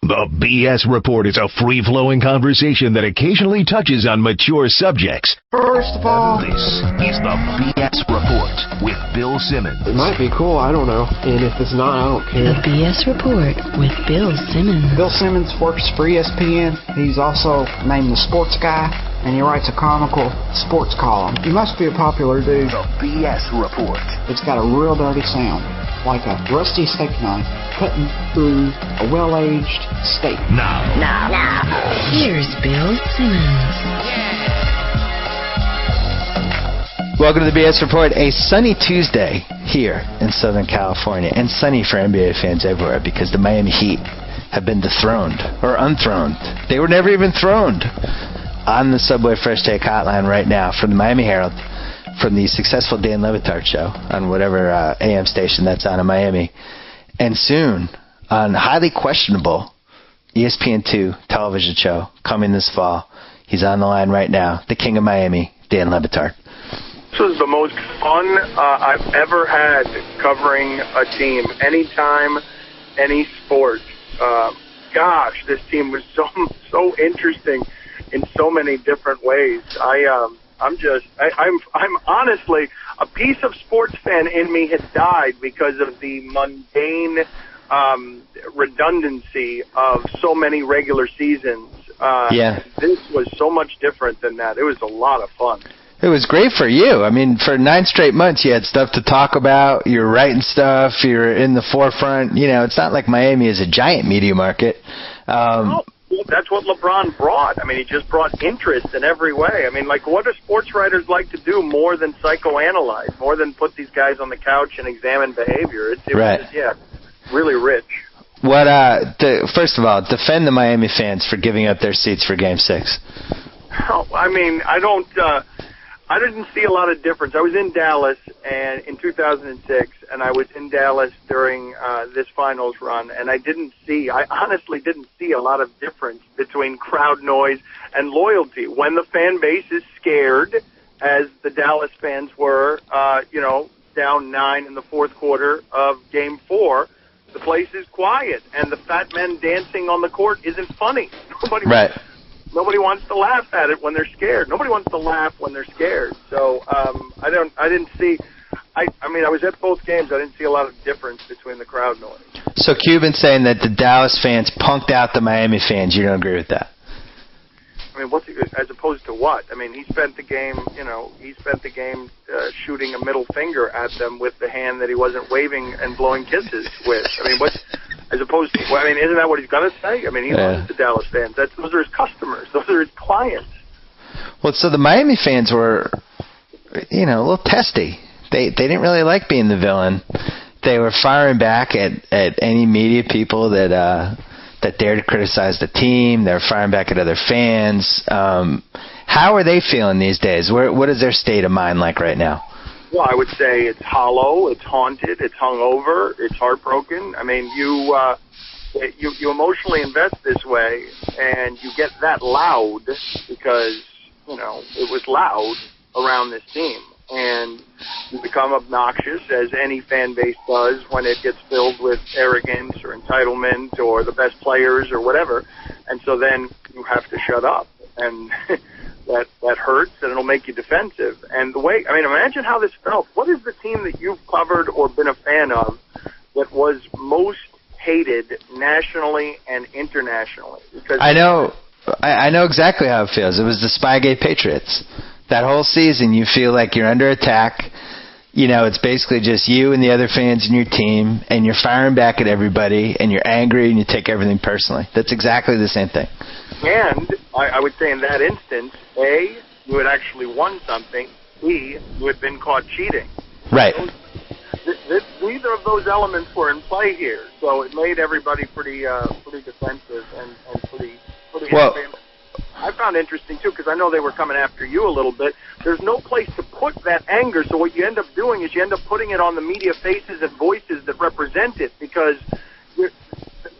The BS Report is a free-flowing conversation that occasionally touches on mature subjects. First of all, This is the BS Report with Bill Simmons. it might be cool, I don't know. And if it's not, I don't care. The BS Report with Bill Simmons. Bill Simmons works for ESPN. He's also named the sports guy, and he writes a comical sports column. He must be a popular dude. The BS Report. It's got a real dirty sound, like a rusty steak knife cutting through a well-aged steak. Now. Here's Bill Simmons. Welcome to the BS Report, a sunny Tuesday here in Southern California, and sunny for NBA fans everywhere because the Miami Heat have been dethroned, or unthroned. They were never even throned. On the Subway Fresh Take Hotline right now from the Miami Herald, from the successful Dan Le Batard show on whatever AM station that's on in Miami, and soon on highly questionable ESPN2 television show coming this fall. He's on the line right now, the king of Miami, Dan Le Batard. This was the most fun I've ever had covering a team. Anytime, any sport. Gosh, this team was so interesting in so many different ways. I'm honestly, a piece of sports fan in me had died because of the mundane redundancy of so many regular seasons. This was so much different than that. It was a lot of fun. It was great for you. I mean, for 9 straight months, you had stuff to talk about. You're writing stuff. You're in the forefront. You know, it's not like Miami is a giant media market. No, that's what LeBron brought. I mean, he just brought interest in every way. I mean, like, what do sports writers like to do more than psychoanalyze, more than put these guys on the couch and examine behavior? It Right. was just, really rich. First of all, defend the Miami fans for giving up their seats for Game 6. Oh, I mean, I didn't see a lot of difference. I was in Dallas and in 2006, and I was in Dallas during this finals run, and I honestly didn't see a lot of difference between crowd noise and loyalty. When the fan base is scared, as the Dallas fans were, down 9 in the fourth quarter of Game 4, the place is quiet, and the fat men dancing on the court isn't funny. Nobody wants to laugh at it when they're scared. Nobody wants to laugh when they're scared. So I didn't see. I was at both games. I didn't see a lot of difference between the crowd noise. So Cuban's saying that the Dallas fans punked out the Miami fans. You don't agree with that? I mean, as opposed to what? I mean, he spent the game shooting a middle finger at them with the hand that he wasn't waving and blowing kisses with. I mean, as opposed to, isn't that what he's going to say? I mean, he loves the Dallas fans. Those are his customers. Those are his clients. Well, so the Miami fans were, a little testy. They didn't really like being the villain. They were firing back at any media people that dared to criticize the team. They were firing back at other fans. How are they feeling these days? What is their state of mind like right now? Well, I would say it's hollow, it's haunted, it's hungover, it's heartbroken. I mean, you emotionally invest this way, and you get that loud because, it was loud around this team. And you become obnoxious, as any fan base does when it gets filled with arrogance or entitlement or the best players or whatever. And so then you have to shut up. And that hurts, and it'll make you defensive. And imagine how this felt. What is the team that you've covered or been a fan of that was most hated nationally and internationally? Because I know exactly how it feels. It was the Spygate Patriots. That whole season, you feel like you're under attack. It's basically just you and the other fans in your team, and you're firing back at everybody, and you're angry, and you take everything personally. That's exactly the same thing. And I would say in that instance, A, you had actually won something. B, you had been caught cheating. Right. Neither of those elements were in play here, so it made everybody pretty defensive and pretty. Well, I found interesting, too, because I know they were coming after you a little bit. There's no place to put that anger, so what you end up doing is you end up putting it on the media faces and voices that represent it, because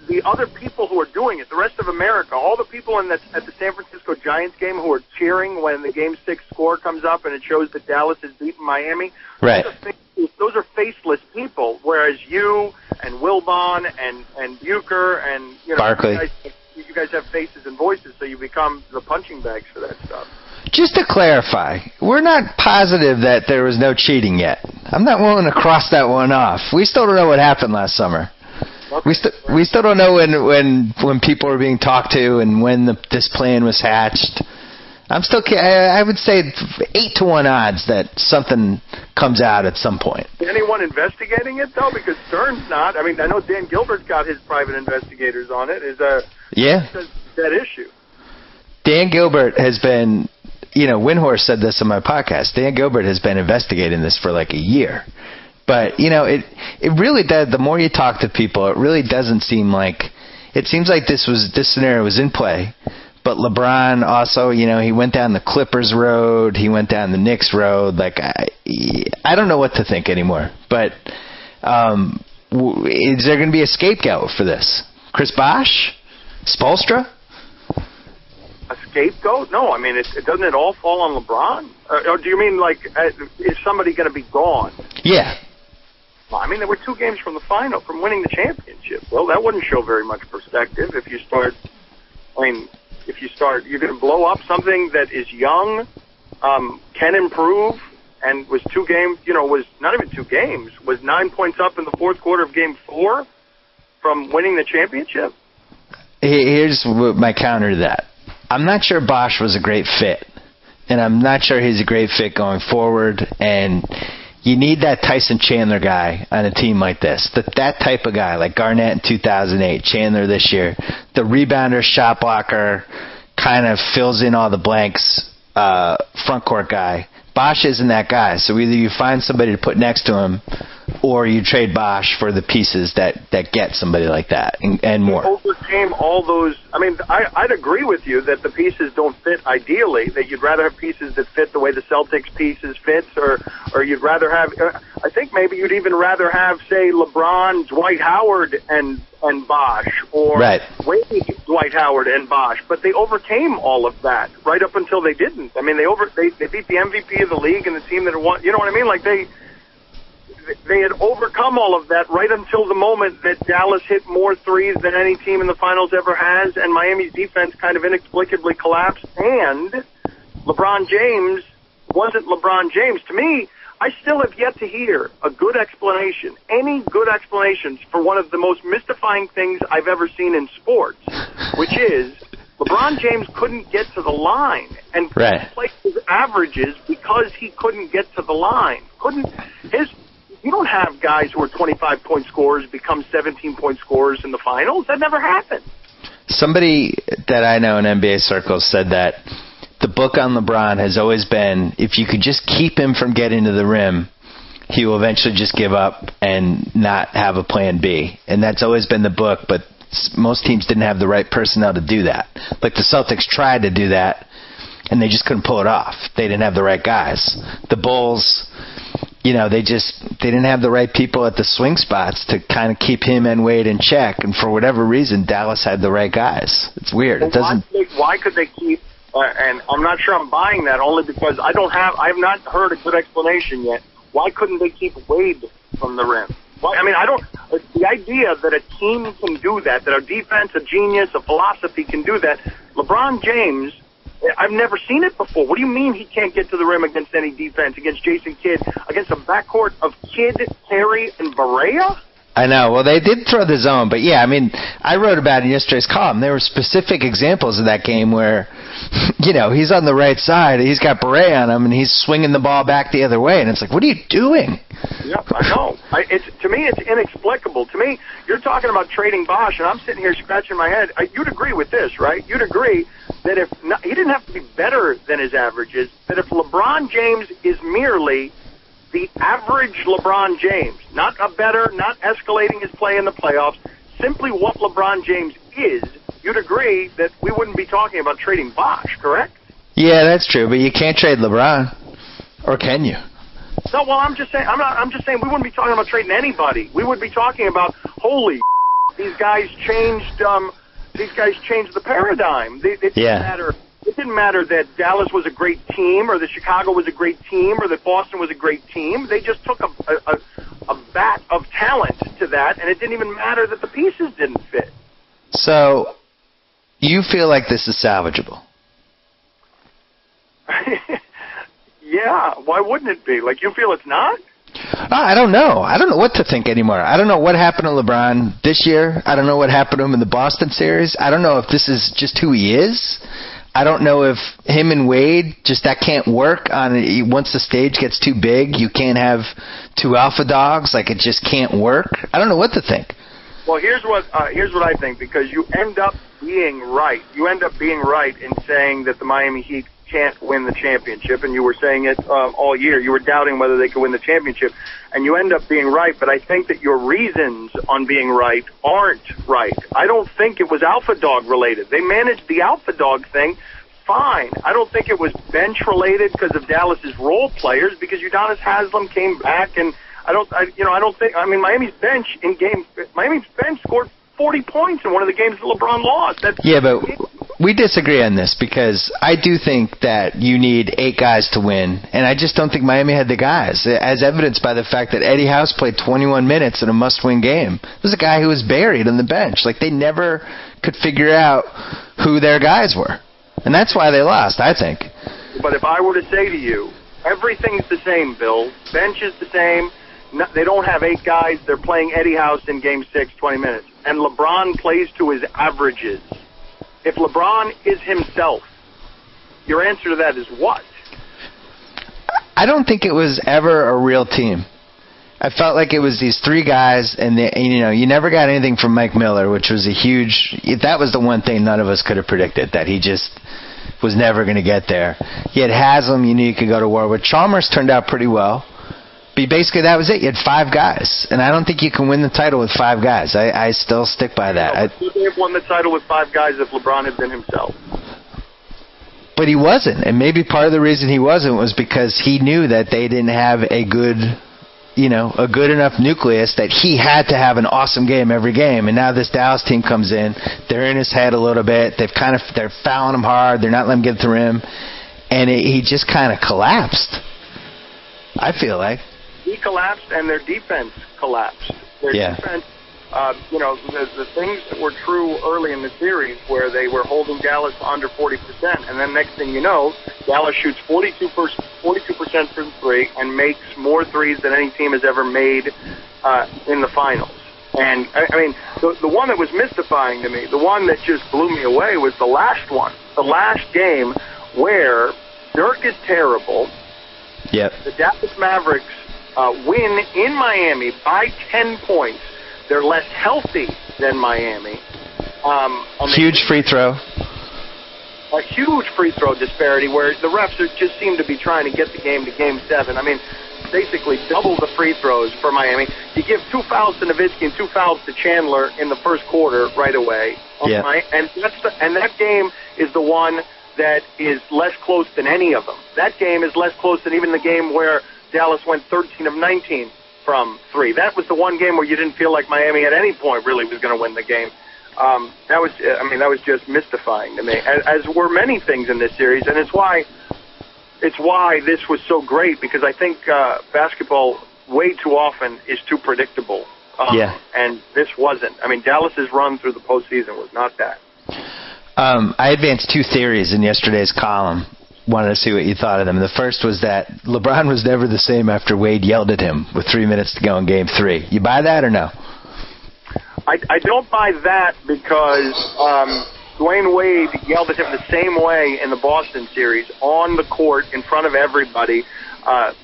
the other people who are doing it, the rest of America, all the people at the San Francisco Giants game who are cheering when the Game 6 score comes up and it shows that Dallas has beaten Miami, right? Those are faceless people, whereas you and Wilbon and Bucher and Barkley. You guys have faces and voices, so you become the punching bags for that stuff. Just to clarify, we're not positive that there was no cheating yet. I'm not willing to cross that one off. We still don't know what happened last summer. Okay. We still don't know when people were being talked to and when this plan was hatched. I would say 8-1 odds that something comes out at some point. Is anyone investigating it though? Because Stern's not. I mean, I know Dan Gilbert's got his private investigators on it. That issue. Dan Gilbert has been, Windhorse said this on my podcast. Dan Gilbert has been investigating this for like a year. But, it really does. The more you talk to people, it really doesn't seem like, it seems like this scenario was in play. But LeBron also, he went down the Clippers road. He went down the Knicks road. Like, I don't know what to think anymore. But is there going to be a scapegoat for this? Chris Bosh? Spoelstra? A scapegoat? No, I mean, doesn't it all fall on LeBron? Or do you mean, like, is somebody going to be gone? Yeah. Well, I mean, there were 2 games from winning the championship. Well, that wouldn't show very much perspective if you start, you're going to blow up something that is young, can improve, and was 2 games, was not even 2 games, was 9 points up in the fourth quarter of Game 4 from winning the championship. Here's my counter to that. I'm not sure Bosh was a great fit, and I'm not sure he's a great fit going forward, and you need that Tyson Chandler guy on a team like this. That type of guy, like Garnett in 2008, Chandler this year, the rebounder, shot blocker, kind of fills in all the blanks, front court guy. Bosh isn't that guy, so either you find somebody to put next to him or you trade Bosh for the pieces that get somebody like that and more. He overcame all those. I mean, I'd agree with you that the pieces don't fit ideally, that you'd rather have pieces that fit the way the Celtics pieces fits, or you'd rather have, I think maybe you'd even rather have, say, LeBron, Dwight Howard, and Bosh, or right. Wade, Dwight Howard, and Bosh. But they overcame all of that right up until they didn't. I mean, they beat the MVP of the league and the team that won. You know what I mean? Like they had overcome all of that right until the moment that Dallas hit more threes than any team in the finals ever has, and Miami's defense kind of inexplicably collapsed, and LeBron James wasn't LeBron James. To me, I still have yet to hear a good explanation, any good explanations for one of the most mystifying things I've ever seen in sports, which is LeBron James couldn't get to the line and right. play his averages because he couldn't get to the line. You don't have guys who are 25-point scorers become 17-point scorers in the finals. That never happened. Somebody that I know in NBA circles said that the book on LeBron has always been, if you could just keep him from getting to the rim, he will eventually just give up and not have a plan B. And that's always been the book, but most teams didn't have the right personnel to do that. Like the Celtics tried to do that, and they just couldn't pull it off. They didn't have the right guys. The Bulls, they didn't have the right people at the swing spots to kind of keep him and Wade in check. And for whatever reason, Dallas had the right guys. It's weird. Well, why could they keep? And I'm not sure I'm buying that, only because I have not heard a good explanation yet. Why couldn't they keep Wade from the rim? The idea that a team can do that a defense, a genius, a philosophy can do that. LeBron James, I've never seen it before. What do you mean he can't get to the rim against any defense, against Jason Kidd, against a backcourt of Kidd, Terry, and Barea? I know. Well, they did throw the zone, but yeah, I wrote about it in yesterday's column. There were specific examples of that game where, he's on the right side, he's got Barea on him, and he's swinging the ball back the other way, and it's like, what are you doing? Yep, I know. To me, it's inexplicable. To me, you're talking about trading Bosh, and I'm sitting here scratching my head. You'd agree with this, right? You'd agree that he didn't have to be better than his averages, that if LeBron James is merely the average LeBron James, not a better, not escalating his play in the playoffs, simply what LeBron James is, you'd agree that we wouldn't be talking about trading Bosh, correct? Yeah, that's true, but you can't trade LeBron. Or can you? No, well, I'm just saying we wouldn't be talking about trading anybody. We would be talking about, holy these guys changed the paradigm. It didn't matter. It didn't matter that Dallas was a great team, or that Chicago was a great team, or that Boston was a great team. They just took a vat of talent to that, and it didn't even matter that the pieces didn't fit. So, you feel like this is salvageable? Yeah, why wouldn't it be? Like, you feel it's not? I don't know. I don't know what to think anymore. I don't know what happened to LeBron this year. I don't know what happened to him in the Boston series. I don't know if this is just who he is. I don't know if him and Wade, just that can't work once the stage gets too big. You can't have two alpha dogs. Like, it just can't work. I don't know what to think. Well, here's what I think, because you end up being right. You end up being right in saying that the Miami Heat can't win the championship, and you were saying it all year. You were doubting whether they could win the championship, and you end up being right, but I think that your reasons on being right aren't right. I don't think it was alpha dog related. They managed the alpha dog thing fine. I don't think it was bench related because of Dallas's role players, because Udonis Haslem came back, and Miami's bench scored 40 points in one of the games that LeBron lost. But we disagree on this, because I do think that you need 8 guys to win, and I just don't think Miami had the guys, as evidenced by the fact that Eddie House played 21 minutes in a must-win game. There's a guy who was buried on the bench. Like, they never could figure out who their guys were, and that's why they lost, I think. But if I were to say to you, everything's the same, Bill. Bench is the same. No, they don't have 8 guys. They're playing Eddie House in Game 6, 20 minutes. And LeBron plays to his averages. If LeBron is himself, your answer to that is what? I don't think it was ever a real team. I felt like it was these 3 guys, and you never got anything from Mike Miller, which was that was the one thing none of us could have predicted, that he just was never going to get there. You had Haslam, you knew you could go to war with. Chalmers turned out pretty well. But basically, that was it. You had 5 guys. And I don't think you can win the title with 5 guys. I still stick by that. Could they have won the title with 5 guys if LeBron had been himself? But he wasn't. And maybe part of the reason he wasn't was because he knew that they didn't have a good enough nucleus that he had to have an awesome game every game. And now this Dallas team comes in. They're in his head a little bit. They're fouling him hard. They're not letting him get the rim. And he just kind of collapsed, I feel like. He collapsed, and their defense collapsed. Their defense, the things that were true early in the series, where they were holding Dallas under 40%, and then next thing you know, Dallas shoots 42% from 3 and makes more threes than any team has ever made in the finals. And, the one that was mystifying to me, the one that just blew me away, was the last one. The last game where Dirk is terrible. Yep. The Dallas Mavericks win in Miami by 10 points. They're less healthy than Miami. Huge free throw. A huge free throw disparity where the refs just seem to be trying to get the game to Game 7. Basically double the free throws for Miami. You give 2 fouls to Nowitzki and 2 fouls to Chandler in the first quarter right away. Yeah. And that game is the one that is less close than any of them. That game is less close than even the game where Dallas went 13 of 19 from 3. That was the one game where you didn't feel like Miami at any point really was going to win the game. That was just mystifying to me, as were many things in this series, and it's why this was so great, because I think basketball way too often is too predictable. And this wasn't. Dallas's run through the postseason was not that. I advanced 2 theories in yesterday's column. Wanted to see what you thought of them. The first was that LeBron was never the same after Wade yelled at him with 3 minutes to go in Game 3. You buy that or no? I don't buy that, because Dwayne Wade yelled at him the same way in the Boston series, on the court in front of everybody,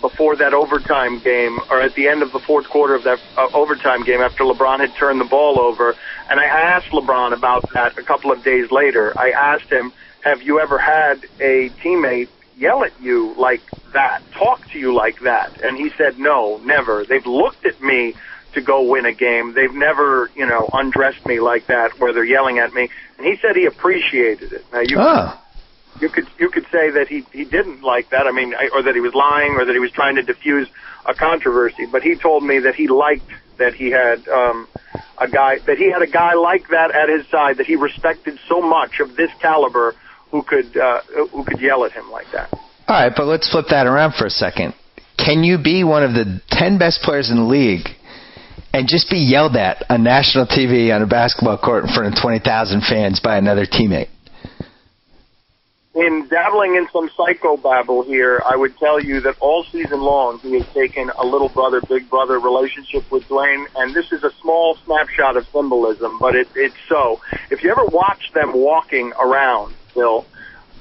before that overtime game, or at the end of the fourth quarter of that overtime game, after LeBron had turned the ball over. And I asked LeBron about that a couple of days later. I asked him, have you ever had a teammate yell at you like that, talk to you like that? And he said, no, never. They've looked at me to go win a game. They've never, undressed me like that, where they're yelling at me. And he said he appreciated it. Now, you could say that he didn't like that, or that he was lying, or that he was trying to diffuse a controversy. But he told me that he liked that he had a guy like that at his side that he respected so much of this caliber who could yell at him like that. All right, but let's flip that around for a second. Can you be one of the 10 best players in the league and just be yelled at on national TV on a basketball court in front of 20,000 fans by another teammate? In dabbling in some psychobabble here, I would tell you that all season long he has taken a little brother, big brother relationship with Dwayne, and this is a small snapshot of symbolism, but it's so. If you ever watch them walking around, Bill,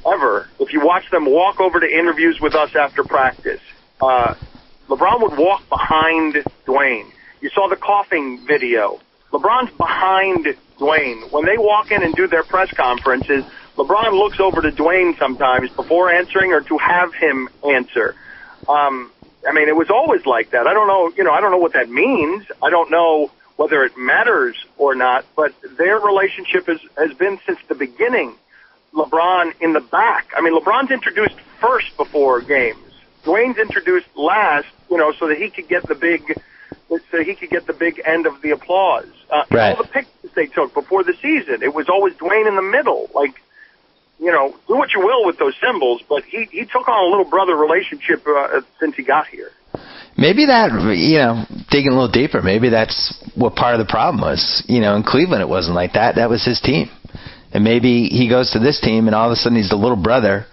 if you watch them walk over to interviews with us after practice, LeBron would walk behind Dwayne. You saw the coughing video. LeBron's behind Dwayne. When they walk in and do their press conferences, LeBron looks over to Dwayne sometimes before answering or to have him answer. I mean, it was always like that. I don't know what that means. I don't know whether it matters or not, but their relationship has been since the beginning. LeBron in the back. I mean, LeBron's introduced first before games. Dwayne's introduced last, so that he could get the big end of the applause. Right. All the pictures they took before the season, it was always Dwayne in the middle. Like, do what you will with those symbols, but he took on a little brother relationship since he got here. Maybe that, digging a little deeper, maybe that's what part of the problem was. In Cleveland it wasn't like that. That was his team. And maybe he goes to this team and all of a sudden he's the little brother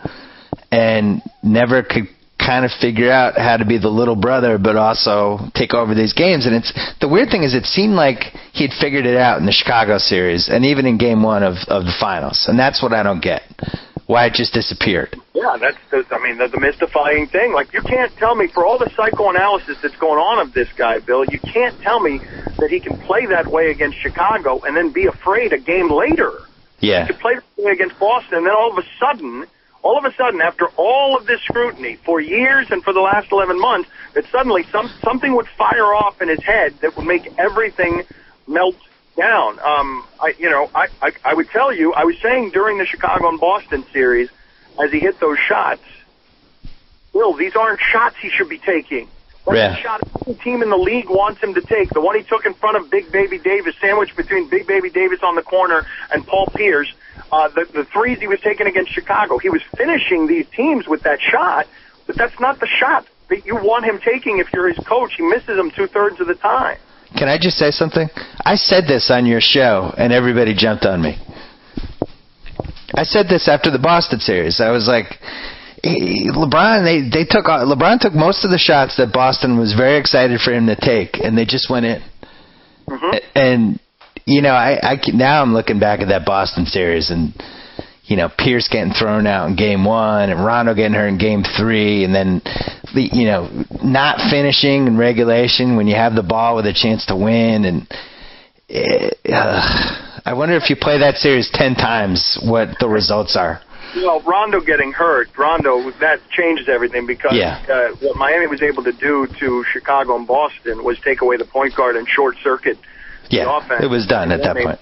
and never could kind of figure out how to be the little brother but also take over these games. And the weird thing is it seemed like he'd figured it out in the Chicago series and even in game one of the finals. And that's what I don't get. Why it just disappeared. Yeah, that's the mystifying thing. Like, you can't tell me, for all the psychoanalysis that's going on of this guy, Bill, you can't tell me that he can play that way against Chicago and then be afraid a game later. Yeah. He could play that way against Boston, and then all of a sudden, after all of this scrutiny for years and for the last 11 months, that suddenly something would fire off in his head that would make everything melt down. I would tell you, I was saying during the Chicago and Boston series, as he hit those shots, Bill, these aren't shots he should be taking. That's the shot every team in the league wants him to take. The one he took in front of Big Baby Davis, sandwiched between Big Baby Davis on the corner and Paul Pierce. The threes he was taking against Chicago. He was finishing these teams with that shot, but that's not the shot that you want him taking if you're his coach. He misses them 2/3 of the time. Can I just say something? I said this on your show, and everybody jumped on me. I said this after the Boston series. I was like, LeBron took most of the shots that Boston was very excited for him to take, and they just went in. Mm-hmm. And now I'm looking back at that Boston series, and Pierce getting thrown out in game one, and Rondo getting hurt in game three, and then not finishing in regulation when you have the ball with a chance to win. And I wonder if you play that series 10 times, what the results are. Rondo getting hurt, that changes everything because what Miami was able to do to Chicago and Boston was take away the point guard and short circuit the offense. It was done at that point.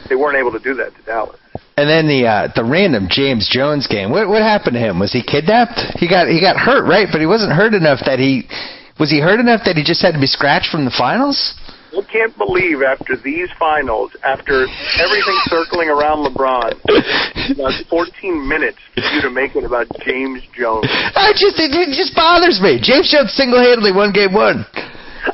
They weren't able to do that to Dallas. And then the random James Jones game. What happened to him? Was he kidnapped? He got hurt, right? But he wasn't hurt enough that he just had to be scratched from the finals? I can't believe after these finals, after everything circling around LeBron, about 14 minutes for you to make it about James Jones. It just bothers me. James Jones single-handedly won game one.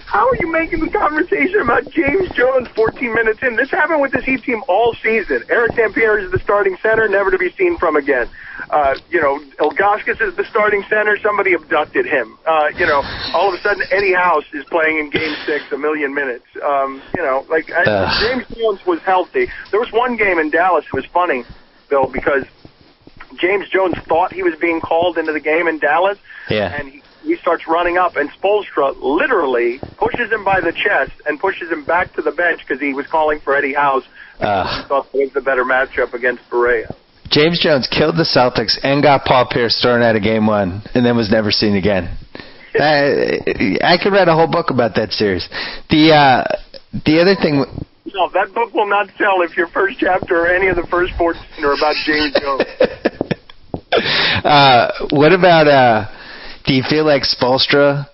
How are you making the conversation about James Jones 14 minutes in? This happened with this Heat team all season. Eric Dampier is the starting center, never to be seen from again. Ilgauskas is the starting center. Somebody abducted him. All of a sudden, Eddie House is playing in Game 6 a million minutes. James Jones was healthy. There was one game in Dallas that was funny, Bill, because James Jones thought he was being called into the game in Dallas, and he starts running up, and Spoelstra literally pushes him by the chest and pushes him back to the bench because he was calling for Eddie House. He thought it was the better matchup against Barea. James Jones killed the Celtics and got Paul Pierce thrown out of game one and then was never seen again. I could write a whole book about that series. The other thing... No, that book will not sell if your first chapter or any of the first 14 are about James Jones. What about... do you feel like Spoelstra,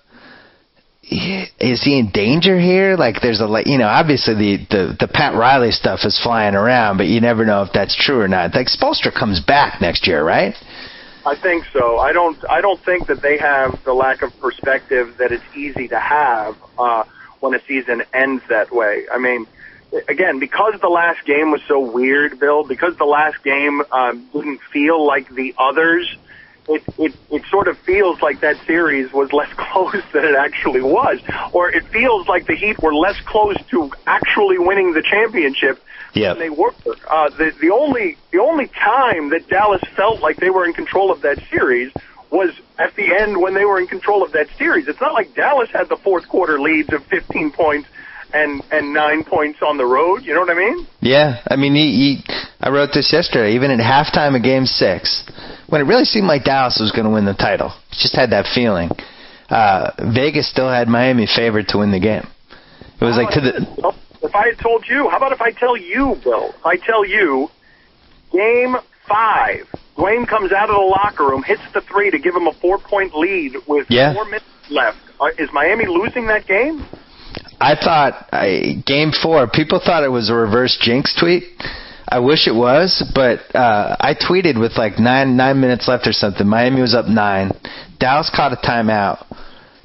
is he in danger here? Like, there's obviously the Pat Riley stuff is flying around, but you never know if that's true or not. Like, Spoelstra comes back next year, right? I think so. I don't think that they have the lack of perspective that it's easy to have when a season ends that way. I mean, again, because the last game was so weird, Bill, because the last game didn't feel like the others, it sort of feels like that series was less close than it actually was. Or it feels like the Heat were less close to actually winning the championship than they were. The only time that Dallas felt like they were in control of that series was at the end when they were in control of that series. It's not like Dallas had the fourth quarter leads of 15 points and 9 points on the road. You know what I mean? Yeah. I mean, I wrote this yesterday. Even at halftime of Game 6, when it really seemed like Dallas was going to win the title, just had that feeling, Vegas still had Miami favored to win the game. It was like to the... If I had told you, how about if I tell you, Bill? If I tell you, Game 5, Dwayne comes out of the locker room, hits the three to give him a 4-point lead with 4 minutes left. Is Miami losing that game? I thought Game 4, people thought it was a reverse jinx tweet. I wish it was, but I tweeted with like 9 minutes left or something. Miami was up 9. Dallas caught a timeout.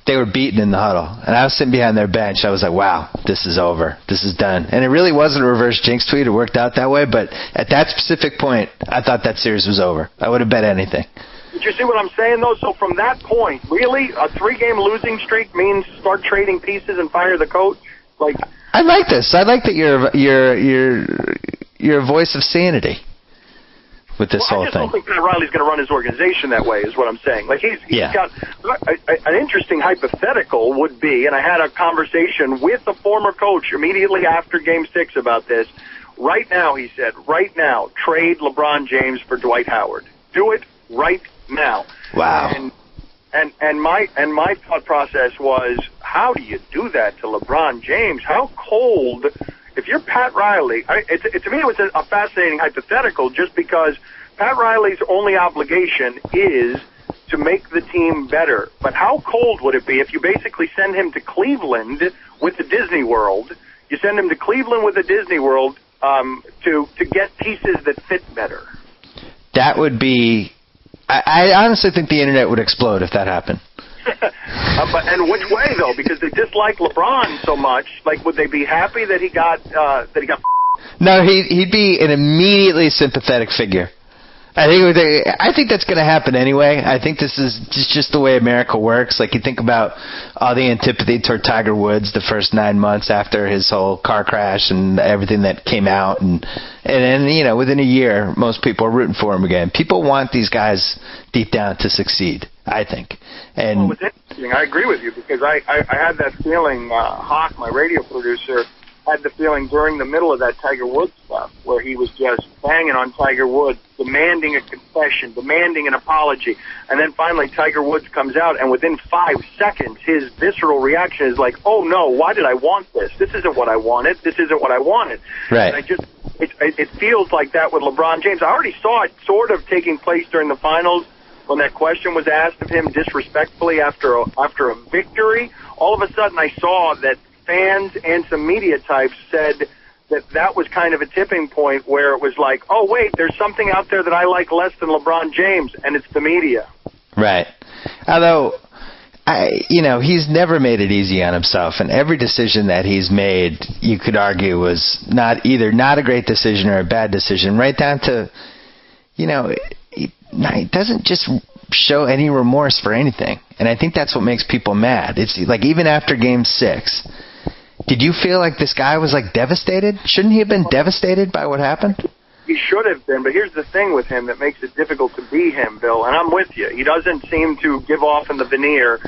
They were beaten in the huddle. And I was sitting behind their bench. I was like, wow, this is over. This is done. And it really wasn't a reverse jinx tweet. It worked out that way. But at that specific point, I thought that series was over. I would have bet anything. Did you see what I'm saying, though? So from that point, really, a 3-game losing streak means start trading pieces and fire the coach? Like, I like this. I like that you're a voice of sanity with this whole thing. I just don't think Pat Riley's going to run his organization that way, is what I'm saying. Like, he's got an interesting hypothetical would be, and I had a conversation with the former coach immediately after Game 6 about this. Right now, he said, trade LeBron James for Dwight Howard. Do it right now. Wow. And my thought process was, how do you do that to LeBron James? How cold? If you're Pat Riley, to me it was a fascinating hypothetical just because Pat Riley's only obligation is to make the team better. But how cold would it be if you basically send him to Cleveland with the Disney World? You send him to Cleveland with the Disney World to get pieces that fit better. That would be... I honestly think the internet would explode if that happened. And which way though? Because they dislike LeBron so much. Like, would they be happy that he got? No, he'd be an immediately sympathetic figure. I think that's going to happen anyway. I think this is just the way America works. Like, you think about all the antipathy toward Tiger Woods the first 9 months after his whole car crash and everything that came out, and then within a year, most people are rooting for him again. People want these guys deep down to succeed, I think. And it's interesting. I agree with you because I had that feeling. Hawk, my radio producer, had the feeling during the middle of that Tiger Woods stuff where he was just banging on Tiger Woods, demanding a confession, demanding an apology. And then finally Tiger Woods comes out, and within 5 seconds, his visceral reaction is like, oh, no, why did I want this? This isn't what I wanted. This isn't what I wanted. Right. And it feels like that with LeBron James. I already saw it sort of taking place during the finals when that question was asked of him disrespectfully after a victory. All of a sudden I saw that fans and some media types said that was kind of a tipping point where it was like, oh, wait, there's something out there that I like less than LeBron James, and it's the media. Right. Although, he's never made it easy on himself, and every decision that he's made, you could argue, was not a great decision or a bad decision, right down to, he doesn't just show any remorse for anything. And I think that's what makes people mad. It's like, even after Game 6, did you feel like this guy was like devastated? Shouldn't he have been devastated by what happened? He should have been, but here's the thing with him that makes it difficult to be him, Bill, and I'm with you. He doesn't seem to give off in the veneer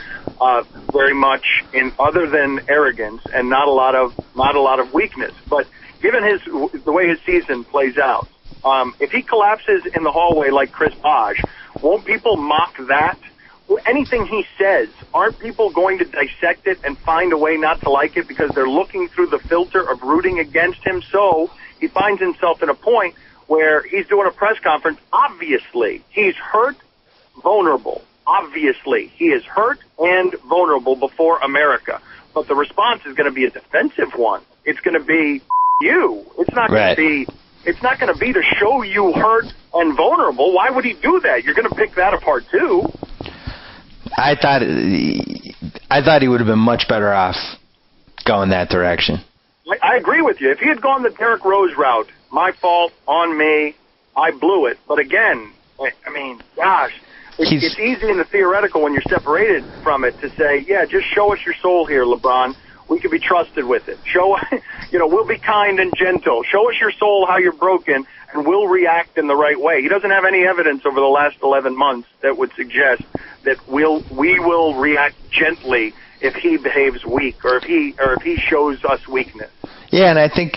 very much in other than arrogance and not a lot of weakness. But given the way his season plays out, if he collapses in the hallway like Chris Bosh, won't people mock that? Anything he says, aren't people going to dissect it and find a way not to like it because they're looking through the filter of rooting against him? So he finds himself in a point where he's doing a press conference. Obviously, he's hurt, vulnerable. obviously, he is hurt and vulnerable before America. But the response is going to be a defensive one. It's going to be you. It's not going to be. It's not going to be to show you hurt and vulnerable. Why would he do that? You're going to pick that apart too. I thought he would have been much better off going that direction. I agree with you. If he had gone the Derrick Rose route, my fault, on me, I blew it. But again, I mean, gosh, it's easy in the theoretical when you're separated from it to say, yeah, just show us your soul here, LeBron. We can be trusted with it. Show, we'll be kind and gentle. Show us your soul, how you're broken, and we'll react in the right way. He doesn't have any evidence over the last 11 months that would suggest that we will react gently if he behaves weak or if he shows us weakness. Yeah, and I think,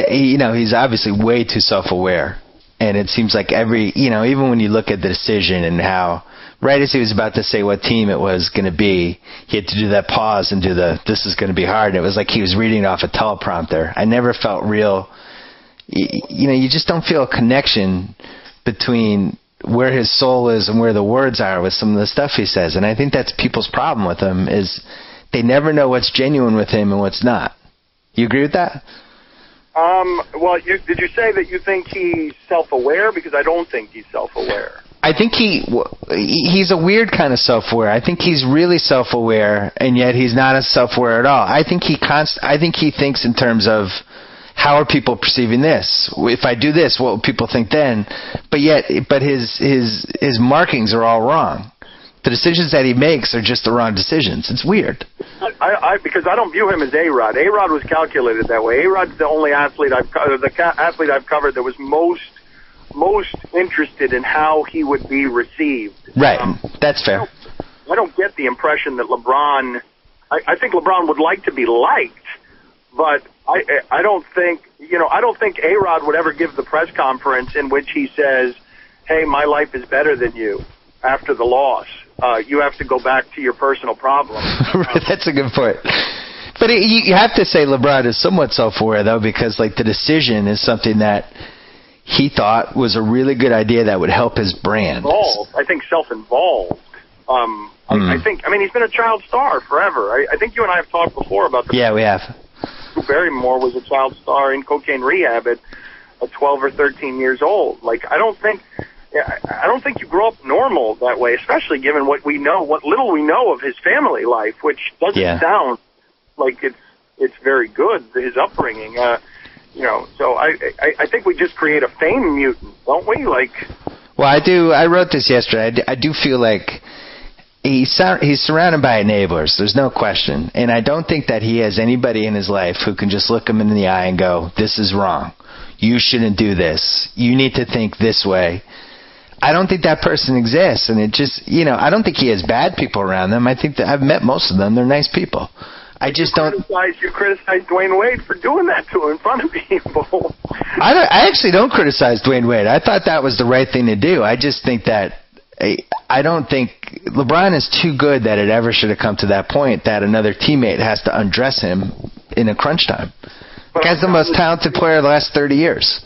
he's obviously way too self-aware. And it seems like even when you look at the decision and how, right as he was about to say what team it was going to be, he had to do that pause and do this is going to be hard. And it was like he was reading off a teleprompter. I never felt real, you just don't feel a connection between where his soul is and where the words are with some of the stuff he says. And I think that's people's problem with him is they never know what's genuine with him and what's not. You agree with that? Well, did you say that you think he's self-aware? Because I don't think he's self-aware. I think he's a weird kind of self-aware. I think he's really self-aware, and yet he's not as self-aware at all. I think he thinks in terms of how are people perceiving this? If I do this, what will people think then? But his markings are all wrong. The decisions that he makes are just the wrong decisions. It's weird. Because I don't view him as A-Rod. A-Rod was calculated that way. A-Rod's the only athlete I've covered that was most interested in how he would be received. Right. That's fair. I don't get the impression that LeBron. I think LeBron would like to be liked, but I don't think A-Rod would ever give the press conference in which he says, "Hey, my life is better than you." After the loss, you have to go back to your personal problems. Right, that's a good point. But you have to say LeBron is somewhat self-aware, though, because the decision is something that he thought was a really good idea that would help his brand. I think self-involved. I think he's been a child star forever. I think you and I have talked before about the. Yeah, we have. Drew Barrymore was a child star in cocaine rehab at 12 or 13 years old. I don't think you grow up normal that way, especially given what little we know of his family life, which doesn't sound like it's very good, his upbringing. So I think we just create a fame mutant, don't we? Well, I do. I wrote this yesterday. I do feel like he's surrounded by enablers. There's no question. And I don't think that he has anybody in his life who can just look him in the eye and go, "This is wrong. You shouldn't do this. You need to think this way." I don't think that person exists, and it just, I don't think he has bad people around them. I think that I've met most of them. They're nice people. I just don't. You criticize Dwayne Wade for doing that to him in front of people. I actually don't criticize Dwayne Wade. I thought that was the right thing to do. I just think that I don't think LeBron is too good that it ever should have come to that point that another teammate has to undress him in a crunch time. The guy's the most talented player of the last 30 years.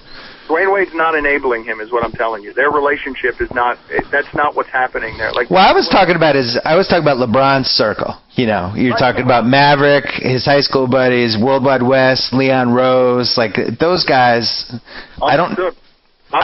Dwayne Wade's not enabling him, is what I'm telling you. Their relationship is not. That's not what's happening there. I was talking about LeBron's circle. You're talking about Maverick, his high school buddies, Worldwide West, Leon Rose, those guys. I'm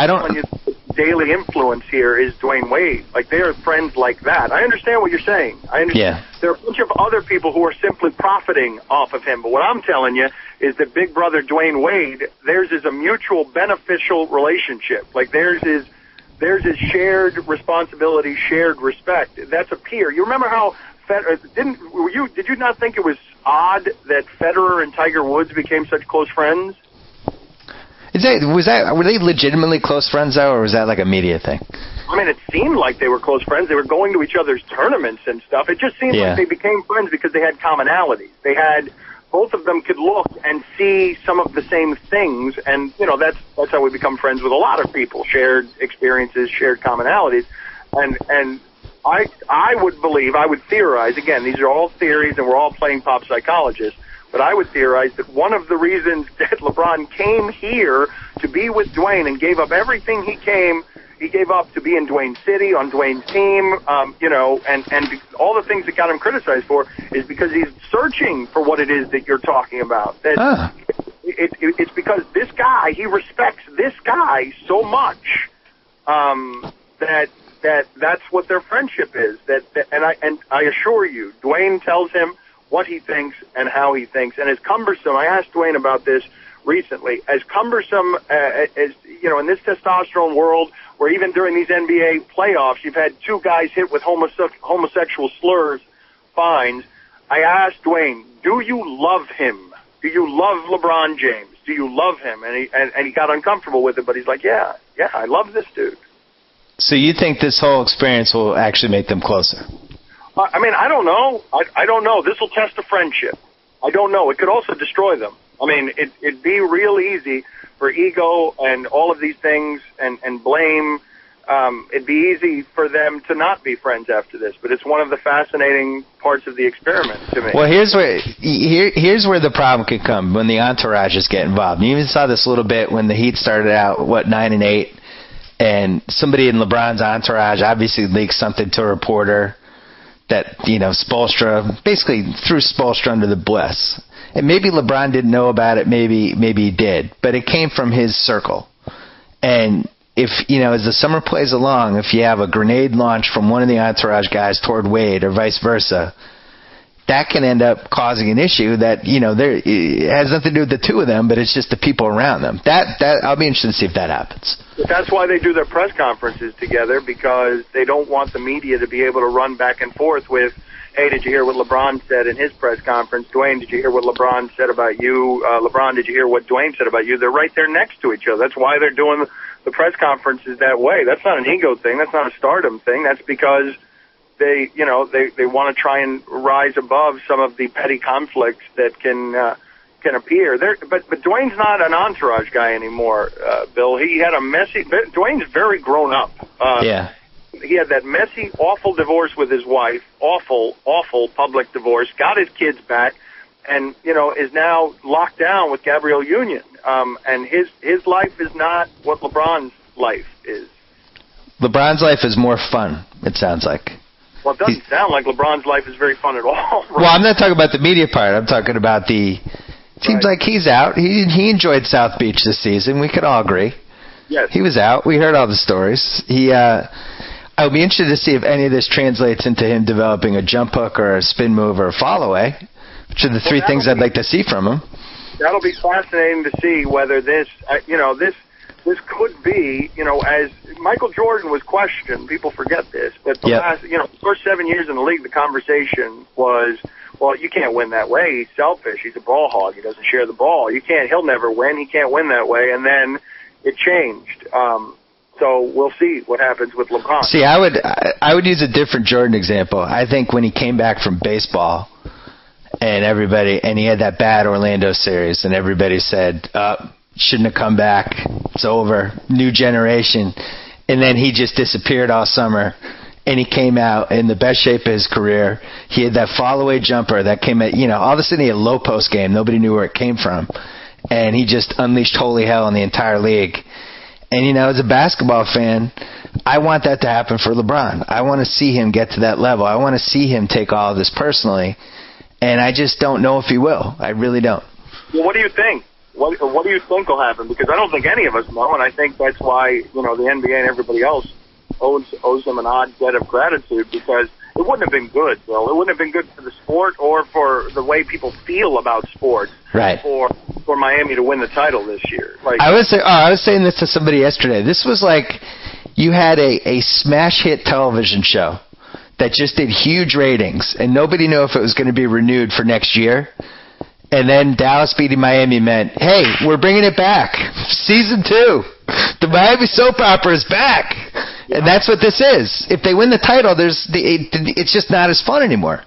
telling you, the daily influence here is Dwayne Wade. They are friends like that. I understand what you're saying. I understand. Yeah. There are a bunch of other people who are simply profiting off of him. But what I'm telling you is that Big Brother Dwayne Wade, theirs is a mutual beneficial relationship. Theirs is shared responsibility, shared respect. That's a peer. You remember how did you not think it was odd that Federer and Tiger Woods became such close friends? Were they legitimately close friends though, or was that a media thing? It seemed like they were close friends. They were going to each other's tournaments and stuff. It just seemed like they became friends because they had commonalities. Both of them could look and see some of the same things, and that's how we become friends with a lot of people. Shared experiences, shared commonalities, and I would theorize. Again, these are all theories, and we're all playing pop psychologists. But I would theorize that one of the reasons that LeBron came here to be with Dwayne and gave up everything he he gave up to be in Dwayne's city, on Dwayne's team, and all the things that got him criticized for is because he's searching for what it is that you're talking about. That it's because this guy, he respects this guy so much that's what their friendship is. And I assure you, Dwayne tells him what he thinks and how he thinks. And as cumbersome, I asked Dwayne about this recently, as cumbersome as, in this testosterone world, where even during these NBA playoffs, you've had two guys hit with homosexual slurs, fines. I asked Dwayne, do you love him? Do you love LeBron James? Do you love him? And he got uncomfortable with it, but he's like, yeah, I love this dude. So you think this whole experience will actually make them closer? I don't know. I don't know. This will test a friendship. I don't know. It could also destroy them. It'd be real easy for ego and all of these things and blame. It'd be easy for them to not be friends after this. But it's one of the fascinating parts of the experiment to me. Well, here's where the problem could come, when the entourages get involved. You even saw this a little bit when the Heat started out, 9-8, and somebody in LeBron's entourage obviously leaked something to a reporter that, Spoelstra basically threw Spoelstra under the bus. And maybe LeBron didn't know about it, maybe he did, but it came from his circle. And if, as the summer plays along, if you have a grenade launch from one of the entourage guys toward Wade or vice versa, that can end up causing an issue that, it has nothing to do with the two of them, but it's just the people around them. That I'll be interested to see if that happens. That's why they do their press conferences together, because they don't want the media to be able to run back and forth with, hey, did you hear what LeBron said in his press conference? Dwayne, did you hear what LeBron said about you? LeBron, did you hear what Dwayne said about you? They're right there next to each other. That's why they're doing the press conferences that way. That's not an ego thing. That's not a stardom thing. That's because they want to try and rise above some of the petty conflicts that can appear. But Dwayne's not an entourage guy anymore, Bill. He had a messy. Dwayne's very grown up. Yeah. He had that messy, awful divorce with his wife, awful public divorce, got his kids back, and, is now locked down with Gabrielle Union. And his life is not what LeBron's life is. LeBron's life is more fun, it sounds like. Well, it doesn't sound like LeBron's life is very fun at all. Right? Well, I'm not talking about the media part. I'm talking about seems like he's out. He enjoyed South Beach this season. We could all agree. Yes. He was out. We heard all the stories. I would be interested to see if any of this translates into him developing a jump hook or a spin move or a fall away, which are the three things I'd like to see from him. That'll be fascinating to see whether this could be, as Michael Jordan was questioned. People forget this, but the first 7 years in the league, the conversation was, well, you can't win that way. He's selfish. He's a ball hog. He doesn't share the ball. He'll never win. He can't win that way. And then it changed. So we'll see what happens with LeBron. See, I would use a different Jordan example. I think when he came back from baseball and he had that bad Orlando series and everybody said, shouldn't have come back. It's over. New generation. And then he just disappeared all summer. And he came out in the best shape of his career. He had that fall-away jumper that came at, all of a sudden he had a low post game. Nobody knew where it came from. And he just unleashed holy hell in the entire league. And, as a basketball fan, I want that to happen for LeBron. I want to see him get to that level. I want to see him take all of this personally. And I just don't know if he will. I really don't. Well, what do you think? What do you think will happen? Because I don't think any of us know, and I think that's why, the NBA and everybody else owes them an odd debt of gratitude, because it wouldn't have been good, Bill. It wouldn't have been good for the sport or for the way people feel about sports. Right. For Miami to win the title this year. I was saying this to somebody yesterday. This was like you had a smash hit television show that just did huge ratings, and nobody knew if it was going to be renewed for next year. And then Dallas beating Miami meant, hey, we're bringing it back. Season 2. The Miami soap opera is back. And that's what this is. If they win the title, it's just not as fun anymore.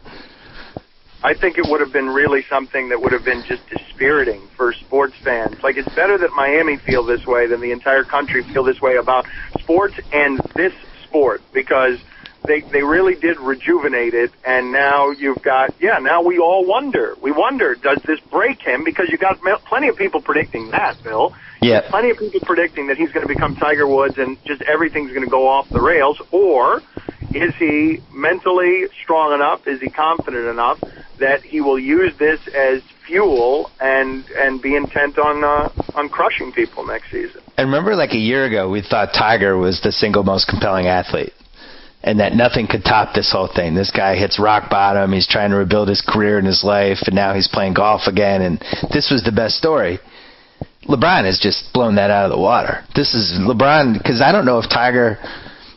I think it would have been really something that would have been just dispiriting for sports fans. Like, it's better that Miami feel this way than the entire country feel this way about sports and this sport, because they really did rejuvenate it, and now you've got, now we all wonder. We wonder, does this break him? Because you got plenty of people predicting that, Bill. Yeah. Plenty of people predicting that he's going to become Tiger Woods and just everything's going to go off the rails. Or is he mentally strong enough? Is he confident enough that he will use this as fuel and be intent on crushing people next season? And remember, like a year ago, we thought Tiger was the single most compelling athlete, and that nothing could top this whole thing. This guy hits rock bottom. He's trying to rebuild his career and his life, and now he's playing golf again, and this was the best story. LeBron has just blown that out of the water. This is LeBron, because I don't know if Tiger,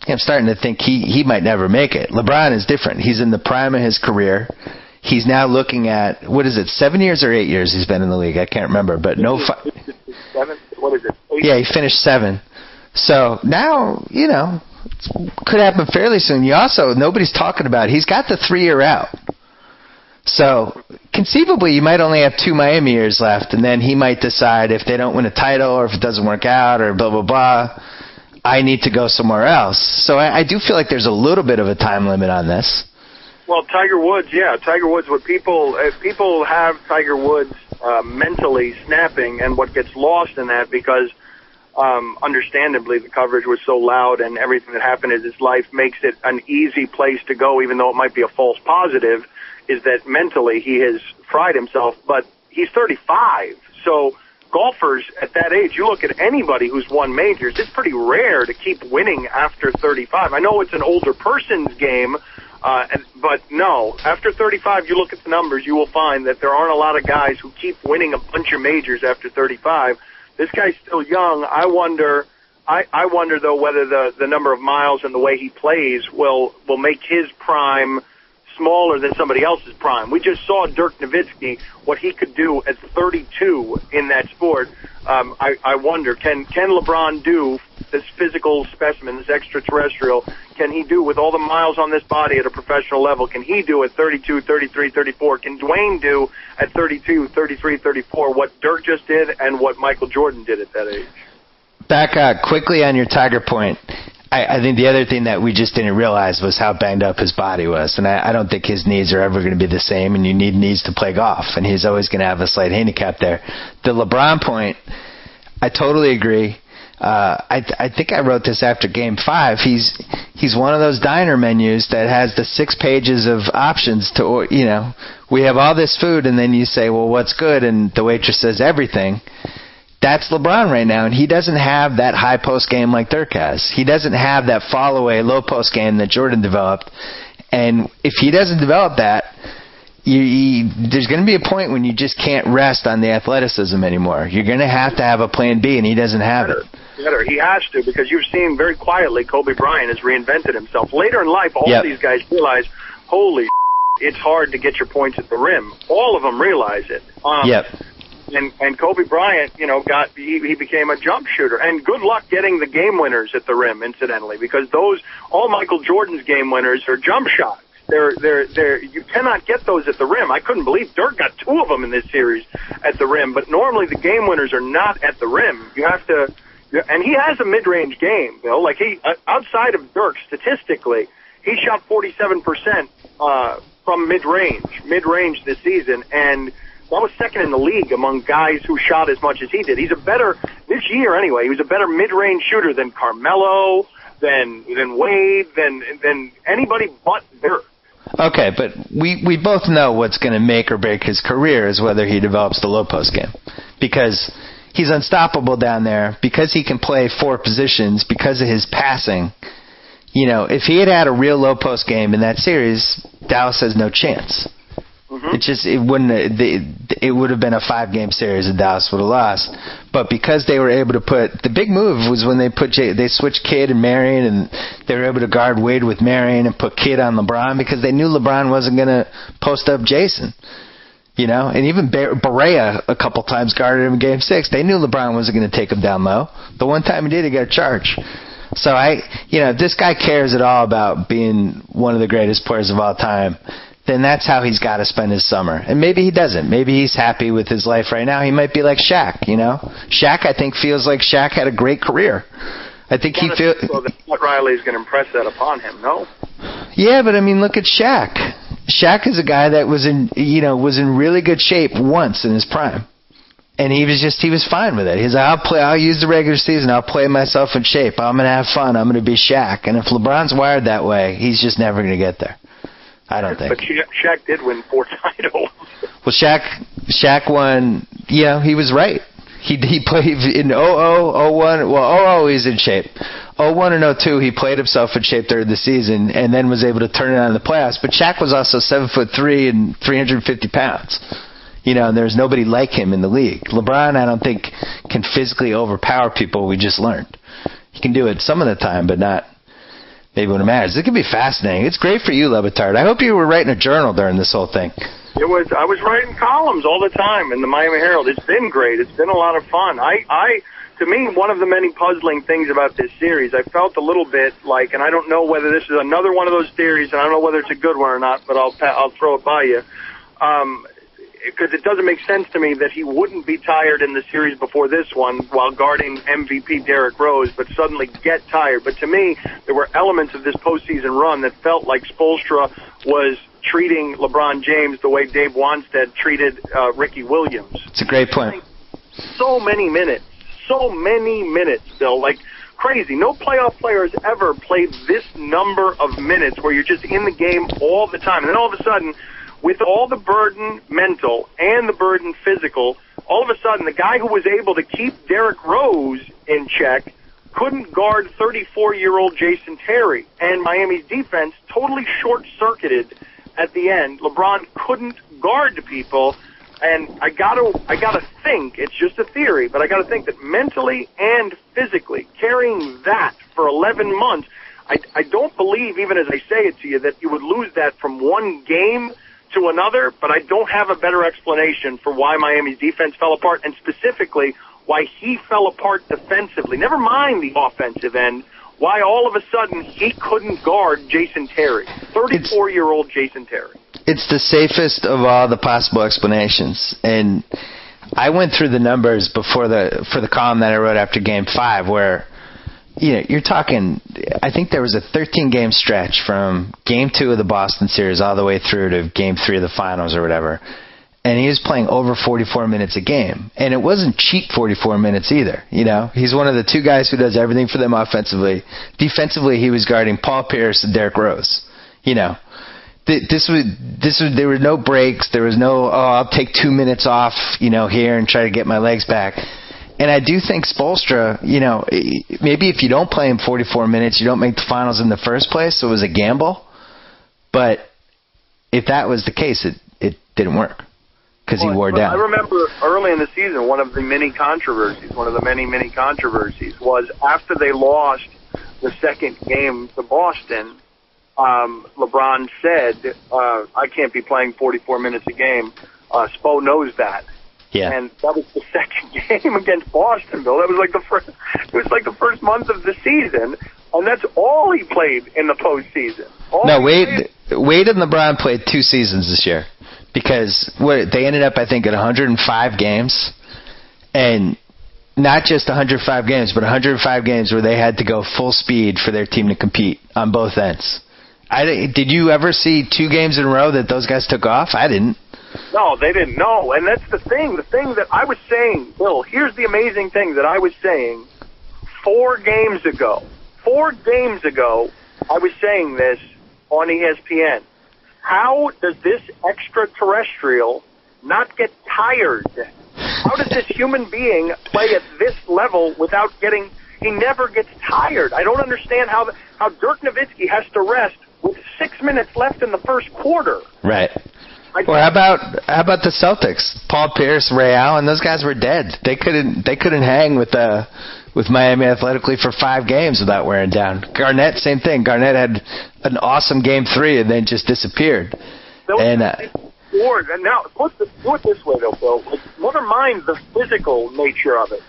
I'm starting to think he might never make it. LeBron is different. He's in the prime of his career. He's now looking at, 7 years or 8 years he's been in the league? I can't remember, but no. 7? What is it? 8? Yeah, he finished 7. So now, could happen fairly soon. You also, nobody's talking about, he's got the 3-year out. So conceivably, you might only have 2 Miami years left, and then he might decide if they don't win a title or if it doesn't work out or blah, blah, blah, I need to go somewhere else. So I do feel like there's a little bit of a time limit on this. Well, Tiger Woods, what people have Tiger Woods mentally snapping, and what gets lost in that, because understandably the coverage was so loud and everything that happened in his life makes it an easy place to go, even though it might be a false positive, is that mentally he has fried himself. But he's 35, so golfers at that age, you look at anybody who's won majors, it's pretty rare to keep winning after 35. I know it's an older person's game, but no, after 35, you look at the numbers, you will find that there aren't a lot of guys who keep winning a bunch of majors after 35. This guy's still young. I wonder though whether the number of miles and the way he plays will make his prime smaller than somebody else's prime. We just saw Dirk Nowitzki, what he could do at 32 in that sport. I wonder, can LeBron do this physical specimen, this extraterrestrial, can he do with all the miles on this body at a professional level? Can he do at 32, 33, 34? Can Dwayne do at 32, 33, 34 what Dirk just did and what Michael Jordan did at that age? Back quickly on your Tiger point. I think the other thing that we just didn't realize was how banged up his body was. And I don't think his knees are ever going to be the same, and you need knees to play golf, and he's always going to have a slight handicap there. The LeBron point, I totally agree. I think I wrote this after Game 5. He's one of those diner menus that has the 6 pages of options to, we have all this food, and then you say, well, what's good? And the waitress says everything. That's LeBron right now, and he doesn't have that high post game like Dirk has. He doesn't have that fall away low post game that Jordan developed. And if he doesn't develop that, there's going to be a point when you just can't rest on the athleticism anymore. You're going to have a plan B, and he doesn't have it. He has to, because you've seen very quietly Kobe Bryant has reinvented himself. Later in life, all these guys realize, holy, it's hard to get your points at the rim. All of them realize it. And Kobe Bryant, he became a jump shooter. And good luck getting the game winners at the rim, incidentally, because all Michael Jordan's game winners are jump shots. You cannot get those at the rim. I couldn't believe Dirk got 2 of them in this series at the rim, but normally the game winners are not at the rim. You have to, and he has a mid-range game, Bill. Like outside of Dirk, statistically, he shot 47% from mid-range this season, and that was second in the league among guys who shot as much as he did. This year anyway, he was a better mid-range shooter than Carmelo, than Wade, than anybody but Dirk. Okay, but we both know what's going to make or break his career is whether he develops the low post game. Because he's unstoppable down there, because he can play 4 positions, because of his passing. If he had a real low post game in that series, Dallas has no chance. Mm-hmm. It would have been a 5-game series and Dallas would have lost. But because they were able to the big move was when they switched Kidd and Marion, and they were able to guard Wade with Marion and put Kidd on LeBron, because they knew LeBron wasn't going to post up Jason. And even Barea a couple times guarded him in Game 6. They knew LeBron wasn't going to take him down low. The one time he did, he got a charge. So if this guy cares at all about being one of the greatest players of all time, then that's how he's got to spend his summer. And maybe he doesn't. Maybe he's happy with his life right now. He might be like Shaq, Shaq, I think, feels like Shaq had a great career. I think he feels... So that Riley's going to impress that upon him, no? Yeah, but look at Shaq. Shaq is a guy that was in really good shape once in his prime. And he was fine with it. He's like, I'll use the regular season. I'll play myself in shape. I'm going to have fun. I'm going to be Shaq. And if LeBron's wired that way, he's just never going to get there. I don't think. But Shaq did win 4 titles. Well, Shaq won. Yeah, he was right. He played in 00, 01. Well, 00 he's in shape. 01 and 02 he played himself in shape during the season and then was able to turn it on in the playoffs. But Shaq was also 7'3" and 350 pounds. And there's nobody like him in the league. LeBron, I don't think, can physically overpower people. We just learned. He can do it some of the time, but not maybe when it matters. It can be fascinating. It's great for you, Le Batard. I hope you were writing a journal during this whole thing. I was writing columns all the time in the Miami Herald. It's been great. It's been a lot of fun. To me, one of the many puzzling things about this series, I felt a little bit like, and I don't know whether this is another one of those theories, and I don't know whether it's a good one or not, but I'll throw it by you. Because it doesn't make sense to me that he wouldn't be tired in the series before this one while guarding MVP Derrick Rose, but suddenly get tired. But to me, there were elements of this postseason run that felt like Spoelstra was treating LeBron James the way Dave Wanstead treated Ricky Williams. It's a great point. So many minutes, Bill, like crazy. No playoff player has ever played this number of minutes where you're just in the game all the time. And then all of a sudden, with all the burden mental and the burden physical, all of a sudden the guy who was able to keep Derrick Rose in check couldn't guard 34-year-old Jason Terry. And Miami's defense totally short-circuited at the end. LeBron couldn't guard people. And I gotta think, it's just a theory, but I gotta think that mentally and physically, carrying that for 11 months, I don't believe, even as I say it to you, that you would lose that from one game to another, but I don't have a better explanation for why Miami's defense fell apart, and specifically why he fell apart defensively. Never mind the offensive end, why all of a sudden he couldn't guard Jason Terry, 34-year-old Jason Terry. It's the safest of all the possible explanations, and I went through the numbers for the column that I wrote after Game 5, where you're talking, I think there was a 13-game stretch from Game 2 of the Boston series all the way through to Game 3 of the finals or whatever, and he was playing over 44 minutes a game, and it wasn't cheap 44 minutes either. He's one of the two guys who does everything for them offensively. Defensively, he was guarding Paul Pierce and Derrick Rose. There were no breaks. There was no, I'll take 2 minutes off, here and try to get my legs back. And I do think Spoelstra, maybe if you don't play him 44 minutes, you don't make the finals in the first place, so it was a gamble. But if that was the case, it didn't work because he wore down. I remember early in the season, one of the many controversies was after they lost the second game to Boston, LeBron said, I can't be playing 44 minutes a game. Spo knows that. Yeah. And that was the second game against Boston, Bill. That was like the first month of the season, and that's all he played in the postseason. Wade and LeBron played 2 seasons this year because they ended up, I think, at 105 games, and not just 105 games, but 105 games where they had to go full speed for their team to compete on both ends. Did you ever see 2 games in a row that those guys took off? I didn't. No, they didn't know. And that's the thing. The thing that I was saying, Bill, here's the amazing thing that I was saying 4 games ago. 4 games ago, I was saying this on ESPN. How does this extraterrestrial not get tired? How does this human being play at this level without getting... He never gets tired. I don't understand how Dirk Nowitzki has to rest with 6 minutes left in the first quarter. Right. Or how about the Celtics? Paul Pierce, Ray Allen, those guys were dead. They couldn't hang with Miami athletically for 5 games without wearing down. Garnett, same thing. Garnett had an awesome Game 3 and then just disappeared. And now put it this way, though, Bill. Never mind the physical nature of it.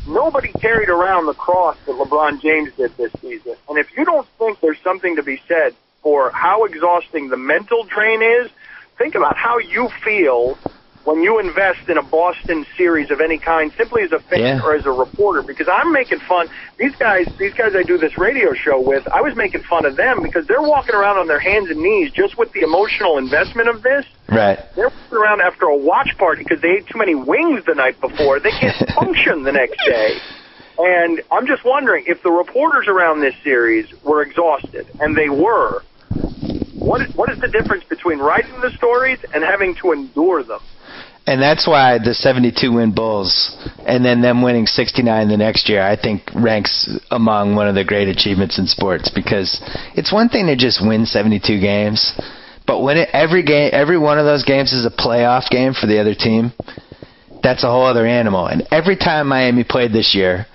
Nobody carried around the cross that LeBron James did this season. And if you don't think there's something to be said for how exhausting the mental drain is, think about how you feel when you invest in a Boston series of any kind, simply as a fan or as a reporter, because I'm making fun. These guys I do this radio show with, I was making fun of them because they're walking around on their hands and knees just with the emotional investment of this. Right. They're walking around after a watch party because they ate too many wings the night before. They can't function the next day. And I'm just wondering, if the reporters around this series were exhausted, and they were, what is the difference between writing the stories and having to endure them? And that's why the 72-win Bulls and then them winning 69 the next year, I think, ranks among one of the great achievements in sports, because it's one thing to just win 72 games, but when every one of those games is a playoff game for the other team, that's a whole other animal. And every time Miami played this year,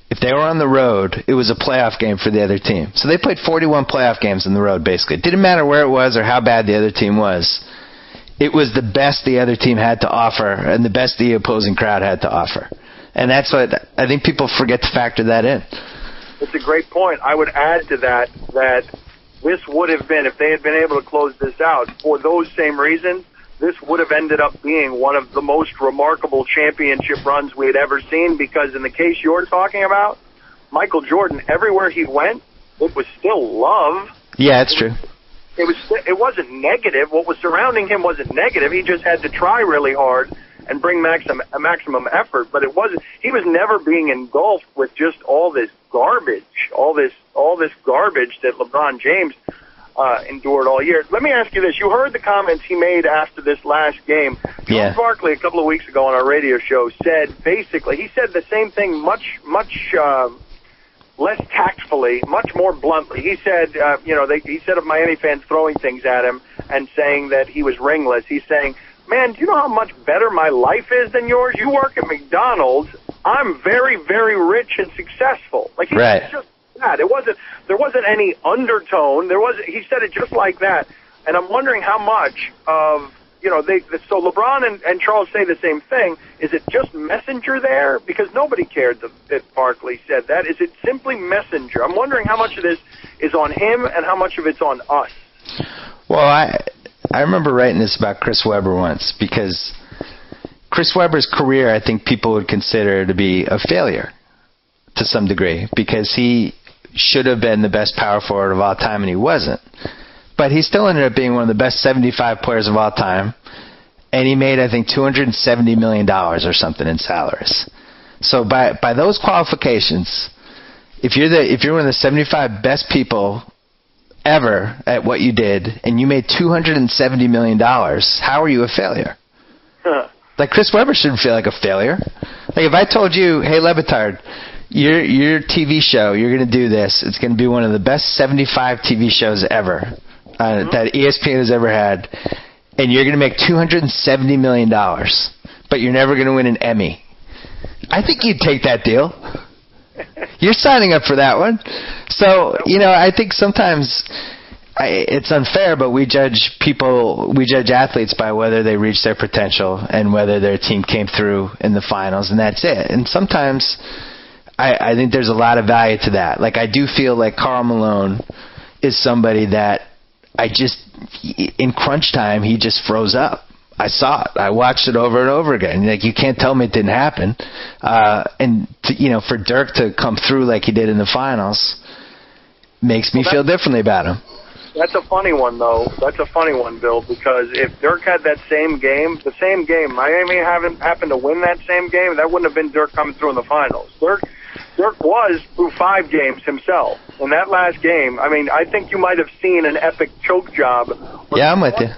if they were on the road, it was a playoff game for the other team. So they played 41 playoff games on the road, basically. It didn't matter where it was or how bad the other team was. It was the best the other team had to offer and the best the opposing crowd had to offer. And that's what I think people forget to factor that in. It's a great point. I would add to that this would have been, if they had been able to close this out for those same reasons, this would have ended up being one of the most remarkable championship runs we had ever seen, because in the case you're talking about, Michael Jordan, everywhere he went, it was still love. Yeah, that's true. It wasn't negative. What was surrounding him wasn't negative. He just had to try really hard and bring maximum effort. But it wasn't. He was never being engulfed with just all this garbage, all this garbage that LeBron James endured all year. Let me ask you this: you heard the comments he made after this last game. Charles Barkley, a couple of weeks ago on our radio show, said basically he said the same thing, much less tactfully, much more bluntly. He said, he said of Miami fans throwing things at him and saying that he was ringless. He's saying, man, do you know how much better my life is than yours? You work at McDonald's. I'm very, very rich and successul. Like, he was just that. There wasn't any undertone. He said it just like that. And I'm wondering how much of, so LeBron and Charles say the same thing. Is it just messenger there? Because nobody cared that Barkley said that. Is it simply messenger? I'm wondering how much of this is on him and how much of it's on us. Well, I remember writing this about Chris Webber once, because Chris Webber's career, I think people would consider to be a failure to some degree, because he should have been the best power forward of all time, and he wasn't. But he still ended up being one of the best 75 players of all time, and he made, I think, $270 million or something in salaries. So by those qualifications, if you're one of the 75 best people ever at what you did, and you made $270 million, how are you a failure? Like, Chris Webber shouldn't feel like a failure. Like, if I told you, hey, Le Batard, your TV show, you're going to do this, it's going to be one of the best 75 TV shows ever that ESPN has ever had, and you're going to make $270 million, but you're never going to win an Emmy, I think you'd take that deal. You're signing up for that one. So, I think sometimes it's unfair, but we judge athletes by whether they reach their potential and whether their team came through in the finals, and that's it. And sometimes I think there's a lot of value to that. Like, I do feel like Karl Malone is somebody that in crunch time, he just froze up. I saw it. I watched it over and over again. Like, you can't tell me it didn't happen. For Dirk to come through like he did in the finals makes me feel differently about him. That's a funny one, though. That's a funny one, Bill, because if Dirk had that same game, Miami happened to win that same game, that wouldn't have been Dirk coming through in the finals. Dirk was through 5 games himself. In that last game, I think you might have seen an epic choke job. Yeah, I'm with you.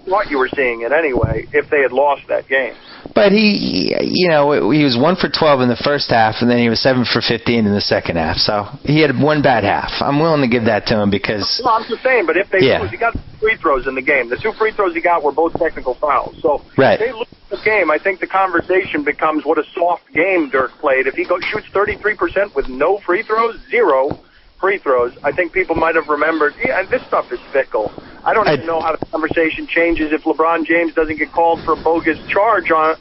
What you were seeing it anyway, if they had lost that game. But he was 1 for 12 in the first half, and then he was 7 for 15 in the second half. So he had one bad half. I'm willing to give that to him because. Well, I'm just saying, but if they lose, he got free throws in the game. The 2 free throws he got were both technical fouls. So if they lose the game, I think the conversation becomes what a soft game Dirk played. If he shoots 33% with no free throws, 0 free throws, I think people might have remembered, this stuff is fickle. I don't even know how the conversation changes if LeBron James doesn't get called for a bogus charge on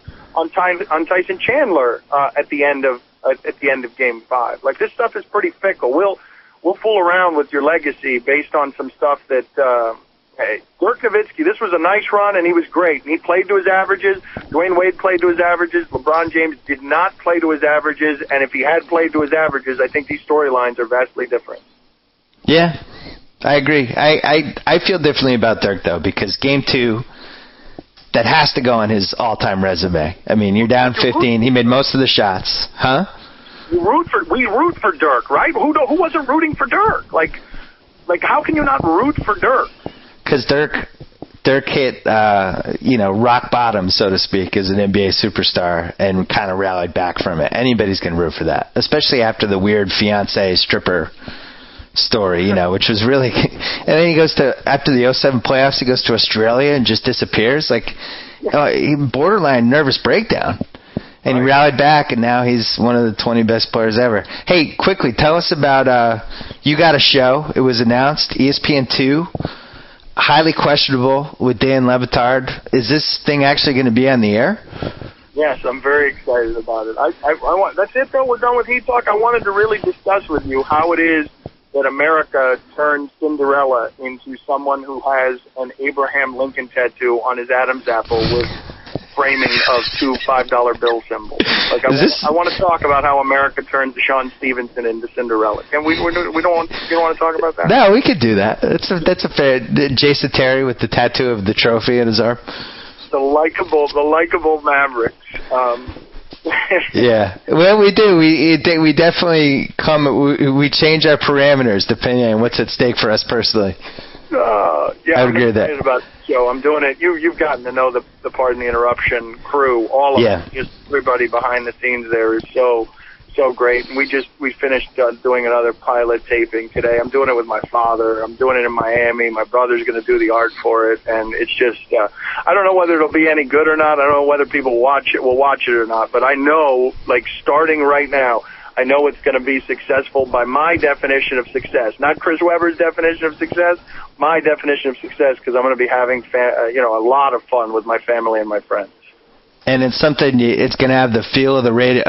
Tyson Chandler at the end of Game 5. Like, this stuff is pretty fickle. We'll fool around with your legacy based on some stuff that Hey, Dirk Nowitzki, this was a nice run, and he was great. And he played to his averages. Dwayne Wade played to his averages. LeBron James did not play to his averages. And if he had played to his averages, I think these storylines are vastly different. Yeah, I agree. I feel differently about Dirk, though, because Game 2, that has to go on his all-time resume. I mean, you're down 15. He made most of the shots. Huh? We root for Dirk, right? Who wasn't rooting for Dirk? Like how can you not root for Dirk? Because Dirk hit, rock bottom, so to speak, as an NBA superstar and kind of rallied back from it. Anybody's going to root for that, especially after the weird fiancé stripper story, which was really... And then he goes to, after the 2007 playoffs, he goes to Australia and just disappears. Borderline nervous breakdown. And he rallied back, and now he's one of the 20 best players ever. Hey, quickly, tell us about, you got a show. It was announced, ESPN2, highly questionable with Dan Le Batard. Is this thing actually going to be on the air? Yes, I'm very excited about it. I want. That's it, though. We're done with Heat Talk. I wanted to really discuss with you how it is that America turned Cinderella into someone who has an Abraham Lincoln tattoo on his Adam's apple with framing of 2 $5 bill symbols. I want to talk about how America turned Sean Stevenson into Cinderella. And we don't want to talk about that? No, we could do that. That's a fair. Jason Terry with the tattoo of the trophy in his arm. The likable Mavericks. Yeah, well, we do. We definitely we change our parameters depending on what's at stake for us personally. Yeah, I would agree with that. About the show. I'm doing it. You've gotten to know the Pardon the Interruption crew. All of them. Just everybody behind the scenes there is so great. And we finished doing another pilot taping today. I'm doing it with my father. I'm doing it in Miami. My brother's going to do the art for it, and it's just I don't know whether it'll be any good or not. I don't know whether people will watch it or not. But I know, starting right now, I know it's going to be successful by my definition of success, not Chris Webber's definition of success. My definition of success, because I'm going to be having a lot of fun with my family and my friends. And it's something. It's going to have the feel of the radio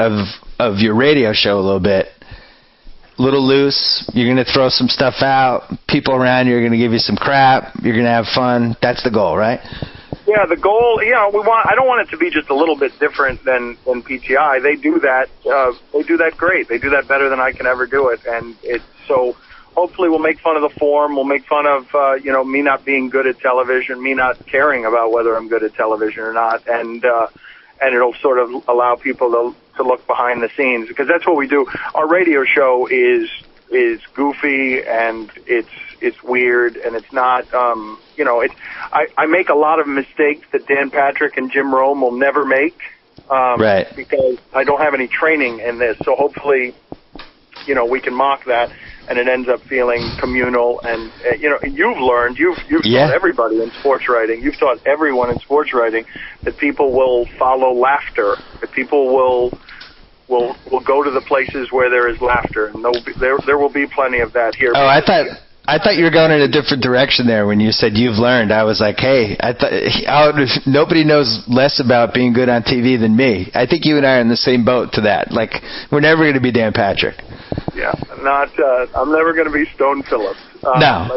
of your radio show a little bit. A little loose. You're going to throw some stuff out. People around you are going to give you some crap. You're going to have fun. That's the goal, right? Yeah, the goal. I don't want it to be just a little bit different than PTI. They do that. They do that great. They do that better than I can ever do it. And it's so. Hopefully, we'll make fun of the form. We'll make fun of me not being good at television, me not caring about whether I'm good at television or not, and it'll sort of allow people to look behind the scenes, because that's what we do. Our radio show is goofy and it's weird, and it's not I make a lot of mistakes that Dan Patrick and Jim Rome will never make, right? Because I don't have any training in this. So hopefully, we can mock that, and it ends up feeling communal. And you've learned, you've taught everybody in sports writing. You've taught everyone in sports writing that people will follow laughter. That people will go to the places where there is laughter, and there will be plenty of that here. Oh, I thought you were going in a different direction there when you said you've learned. I was like, hey, nobody knows less about being good on TV than me. I think you and I are in the same boat to that. We're never going to be Dan Patrick. Yeah, I'm never going to be Stone Phillips. No.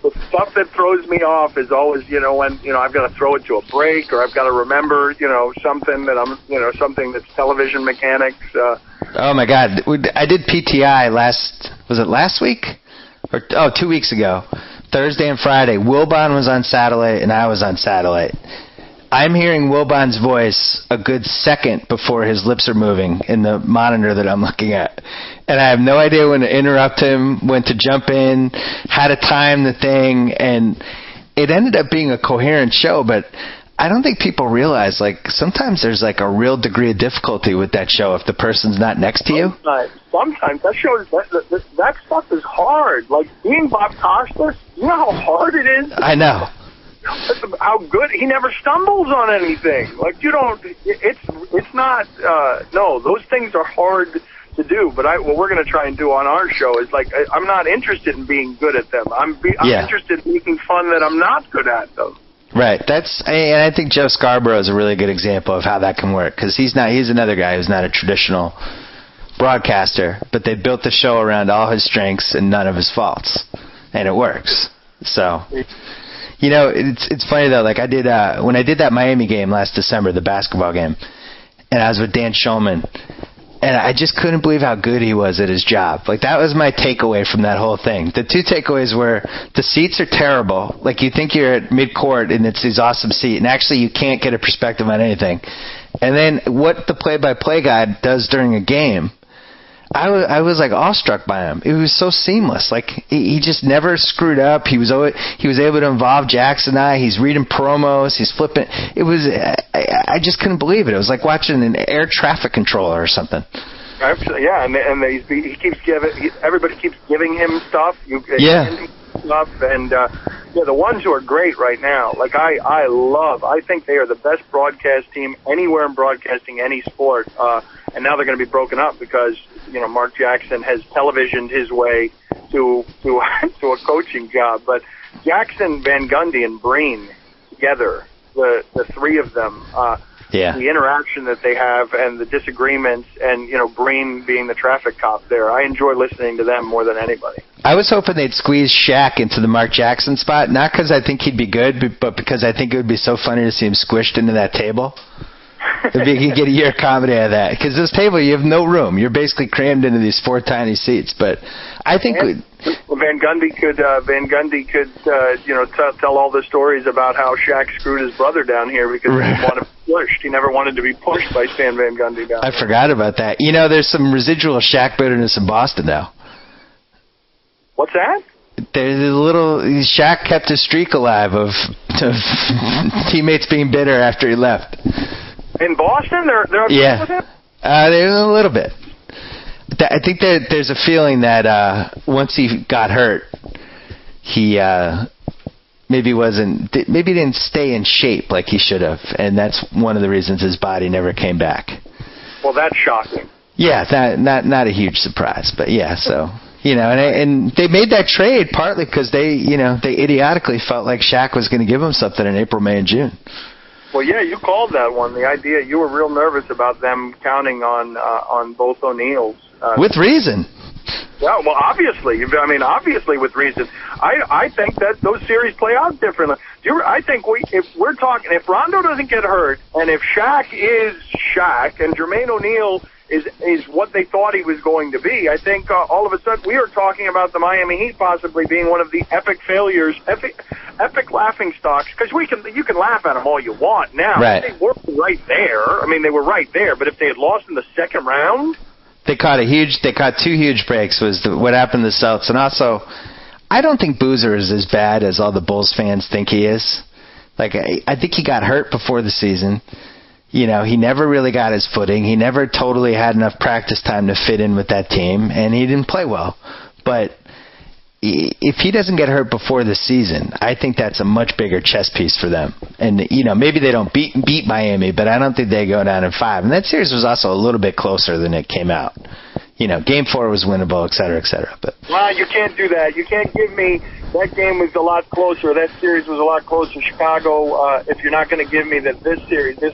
The stuff that throws me off is always, when, I've got to throw it to a break, or I've got to remember, something that something that's television mechanics. Oh my God. I did PTI last week? 2 weeks ago. Thursday and Friday. Wilbon was on satellite and I was on satellite. I'm hearing Wilbon's voice a good second before his lips are moving in the monitor that I'm looking at. And I have no idea when to interrupt him, when to jump in, how to time the thing. And it ended up being a coherent show, but I don't think people realize, sometimes there's a real degree of difficulty with that show if the person's not next to you. Sometimes that show, that stuff is hard. Being Bob Costas, you know how hard it is? I know. How good he never stumbles on anything. It's not. No, those things are hard to do. But what we're going to try and do on our show is I'm not interested in being good at them. I'm interested in making fun that I'm not good at them. Right. And I think Joe Scarborough is a really good example of how that can work, because he's another guy who's not a traditional broadcaster, but they built the show around all his strengths and none of his faults, and it works. So. You know, it's funny though. Like I did when I did that Miami game last December, the basketball game, and I was with Dan Schulman, and I just couldn't believe how good he was at his job. Like that was my takeaway from that whole thing. The two takeaways were the seats are terrible. Like you think you're at mid-court and it's these awesome seats, and actually you can't get a perspective on anything. And then what the play-by-play guy does during a game. I was like awestruck by him. It was so seamless. Like he just never screwed up. He was able to involve Jackson and I. He's reading promos. He's flipping. It was I just couldn't believe it. It was like watching an air traffic controller or something. Absolutely, yeah. And he keeps everybody keeps giving him stuff. Stuff and the ones who are great right now. Like I think they are the best broadcast team anywhere in broadcasting any sport. And now they're going to be broken up because Mark Jackson has televisioned his way to a coaching job. But Jackson, Van Gundy, and Breen together, the three of them, the interaction that they have and the disagreements, and Breen being the traffic cop there, I enjoy listening to them more than anybody. I was hoping they'd squeeze Shaq into the Mark Jackson spot, not because I think he'd be good, but because I think it would be so funny to see him squished into that table. If you could get a year comedy out of that, because this table you have no room. You're basically crammed into these 4 tiny seats. But I think Van Gundy could tell all the stories about how Shaq screwed his brother down here because he didn't want to be pushed. He never wanted to be pushed by Stan Van Gundy down. I forgot about that. There's some residual Shaq bitterness in Boston now. What's that? There's a little. Shaq kept his streak alive of teammates being bitter after he left. In Boston, they're upset with him? There's a little bit. I think that there's a feeling that once he got hurt, he maybe didn't stay in shape like he should have, and that's one of the reasons his body never came back. Well, that's shocking. Yeah, not a huge surprise, but yeah, so. And they made that trade partly because they idiotically felt like Shaq was going to give them something in April, May, and June. Well, yeah, you called that one. The idea, you were real nervous about them counting on both O'Neills. With reason. Yeah, well, obviously with reason. I think that those series play out differently. I think if Rondo doesn't get hurt, and if Shaq is Shaq, and Jermaine O'Neal is what they thought he was going to be, I think all of a sudden we are talking about the Miami Heat possibly being one of the epic failures, epic laughing stocks, because you can laugh at them all you want now. Right. They were right there. They were right there, but if they had lost in the second round... They caught 2 huge breaks was what happened to the Celtics. And also, I don't think Boozer is as bad as all the Bulls fans think he is. Like, I think he got hurt before the season. He never really got his footing. He never totally had enough practice time to fit in with that team, and he didn't play well. But if he doesn't get hurt before the season, I think that's a much bigger chess piece for them. And, maybe they don't beat Miami, but I don't think they go down in 5. And that series was also a little bit closer than it came out. Game 4 was winnable, et cetera, et cetera. But you can't do that. You can't give me that game was a lot closer. That series was a lot closer. Chicago, if you're not going to give me that this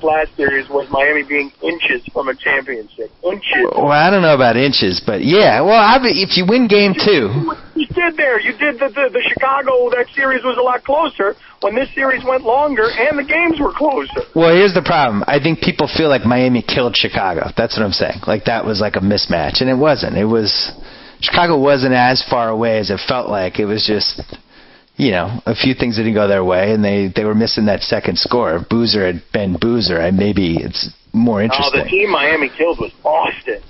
last series was Miami being inches from a championship. Inches. Well, I don't know about inches, but yeah. Well, if you win game 2. You did there. You did the Chicago, that series was a lot closer when this series went longer and the games were closer. Well, here's the problem. I think people feel like Miami killed Chicago. That's what I'm saying. Like that was like a mismatch, and it wasn't. Chicago wasn't as far away as it felt like. It was just, a few things didn't go their way, and they were missing that second score. If Boozer had been Boozer, maybe it's more interesting. The team Miami killed was Boston.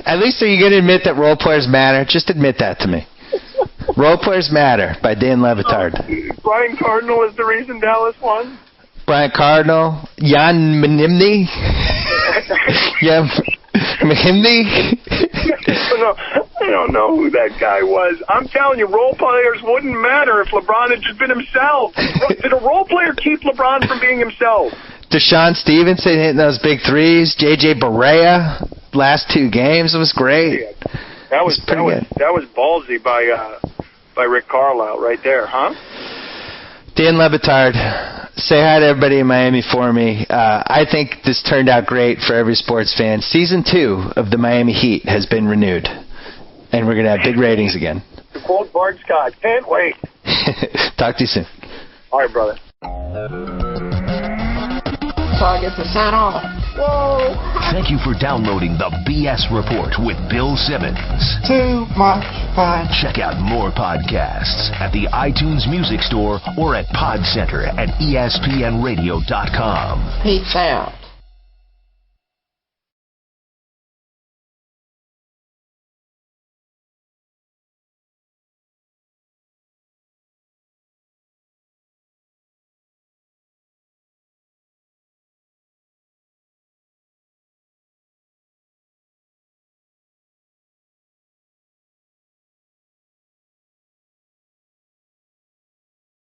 At least are you going to admit that role players matter? Just admit that to me. Role Players Matter by Dan Le Batard. Brian Cardinal is the reason Dallas won? Brian Cardinal, Jan Menimni. Yeah, Mahimni. I don't know who that guy was. I'm telling you, role players wouldn't matter if LeBron had just been himself. Did a role player keep LeBron from being himself? Deshaun Stevenson hitting those big threes. J.J. Barea, last 2 games was great. That was ballsy by Rick Carlisle right there, huh? Dan Le Batard, say hi to everybody in Miami for me. I think this turned out great for every sports fan. Season 2 of the Miami Heat has been renewed, and we're going to have big ratings again. quote Bart Scott. Can't wait. Talk to you soon. All right, brother. So I get to sign off. Whoa. Thank you for downloading the BS Report with Bill Simmons. Too much fun. Check out more podcasts at the iTunes Music Store or at Pod Center at ESPNradio.com. Peace out.